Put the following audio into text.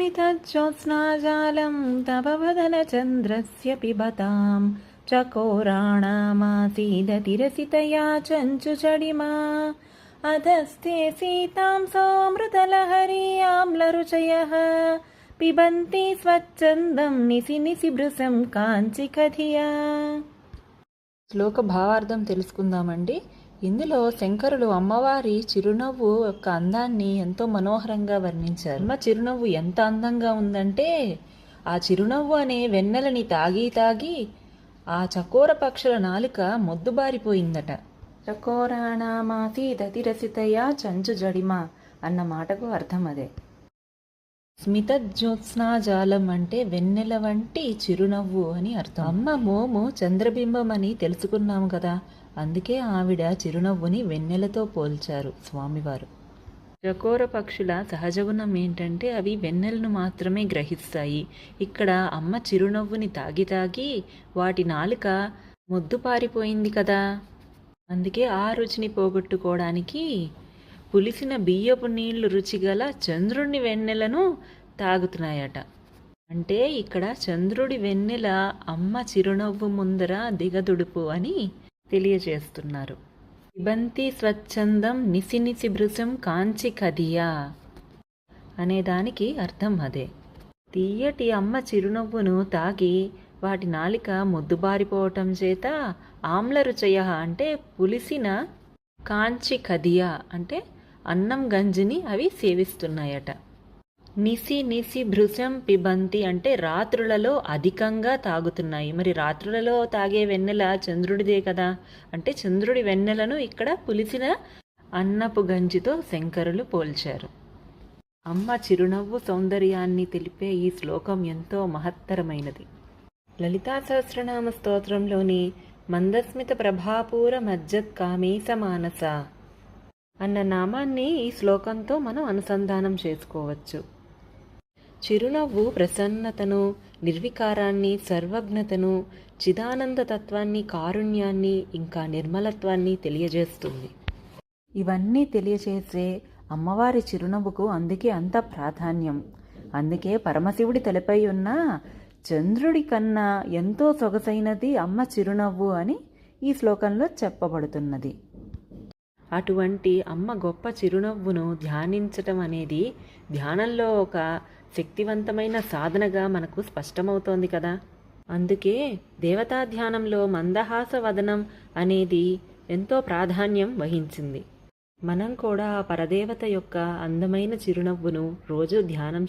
स्मितज्योत्स्नाजालं तव वदनचन्द्रस्य पिबतां चकोराणामासीदतिरसितया चञ्चुचडिमा अधस्ते सीतां सोऽमृतलहरी आम्लरुचयः पिबन्ति स्वच्छन्दं निसि निसिभृशं కాంచికధియా. శ్లోక భావార్థం తెలుసుకుందామండి. ఇందులో శంకరులు అమ్మవారి చిరునవ్వు యొక్క అందాన్ని ఎంతో మనోహరంగా వర్ణించారు. అమ్మ చిరునవ్వు ఎంత అందంగా ఉందంటే ఆ చిరునవ్వు అనే వెన్నెలని తాగి తాగి ఆ చకోర పక్షుల నాలుక మొద్దుబారిపోయిందట. చకోరాణామాసీదతిరసితయా చంచు జడిమా అన్న మాటకు అర్థం అదే. స్మితజ్యోత్స్నాజాలం అంటే వెన్నెల వంటి చిరునవ్వు అని అర్థం. అమ్మ మోము చంద్రబింబం అని తెలుసుకున్నాము కదా, అందుకే ఆవిడ చిరునవ్వుని వెన్నెలతో పోల్చారు స్వామివారు. చకోర పక్షుల సహజగుణం ఏంటంటే అవి వెన్నెలను మాత్రమే గ్రహిస్తాయి. ఇక్కడ అమ్మ చిరునవ్వుని తాగి తాగి వాటి నాలుక మొద్దుపారిపోయింది కదా, అందుకే ఆ రుచిని పోగొట్టుకోవడానికి పులిసిన బియ్యపు నీళ్లు రుచిగల చంద్రుని వెన్నెలను తాగుతున్నాయట. అంటే ఇక్కడ చంద్రుడి వెన్నెల అమ్మ చిరునవ్వు ముందర దిగదుడుపు అని తెలియజేస్తున్నారు. పిబంతి స్వచ్ఛందం నిసి నిసి భృశం కాంచి కదియా అనేదానికి అర్థం అదే. తీయటి అమ్మ చిరునవ్వును తాగి వాటి నాలిక మొద్దుబారిపోవటం చేత ఆమ్లరుచయ అంటే పులిసిన, కాంచి కదియా అంటే అన్నం గంజిని అవి సేవిస్తున్నాయట. నిసి నిసి భృశం పిబంతి అంటే రాత్రులలో అధికంగా తాగుతున్నాయి. మరి రాత్రులలో తాగే వెన్నెల చంద్రుడిదే కదా, అంటే చంద్రుడి వెన్నెలను ఇక్కడ పులిసిన అన్నపు గంజితో శంకరులు పోల్చారు. అమ్మ చిరునవ్వు సౌందర్యాన్ని తెలిపే ఈ శ్లోకం ఎంతో మహత్తరమైనది. లలితా సహస్రనామ స్తోత్రంలోని మందస్మిత ప్రభాపూర మజ్జత్ కామేశ మానస అన్న నామాన్ని ఈ శ్లోకంతో మనం అనుసంధానం చేసుకోవచ్చు. చిరునవ్వు ప్రసన్నతను, నిర్వికారాన్ని, సర్వజ్ఞతను, చిదానంద తత్వాన్ని, కారుణ్యాన్ని, ఇంకా నిర్మలత్వాన్ని తెలియజేస్తుంది. ఇవన్నీ తెలియజేసే అమ్మవారి చిరునవ్వుకు అందుకే అంత ప్రాధాన్యం. అందుకే పరమశివుడి తలపై ఉన్న చంద్రుడి కన్నా ఎంతో సొగసైనది అమ్మ చిరునవ్వు అని ఈ శ్లోకంలో చెప్పబడుతున్నది. అటువంటి అమ్మ గొప్ప చిరునవ్వును ధ్యానించటం అనేది ధ్యానంలో ఒక శక్తివంతమైన సాధనగా మనకు స్పష్టమవుతోంది కదా. అందుకే దేవతా ధ్యానంలో మందహాస వదనం అనేది ఎంతో ప్రాధాన్యం వహించింది. మనం కూడా ఆ పరదేవత యొక్క అందమైన చిరునవ్వును రోజు ధ్యానం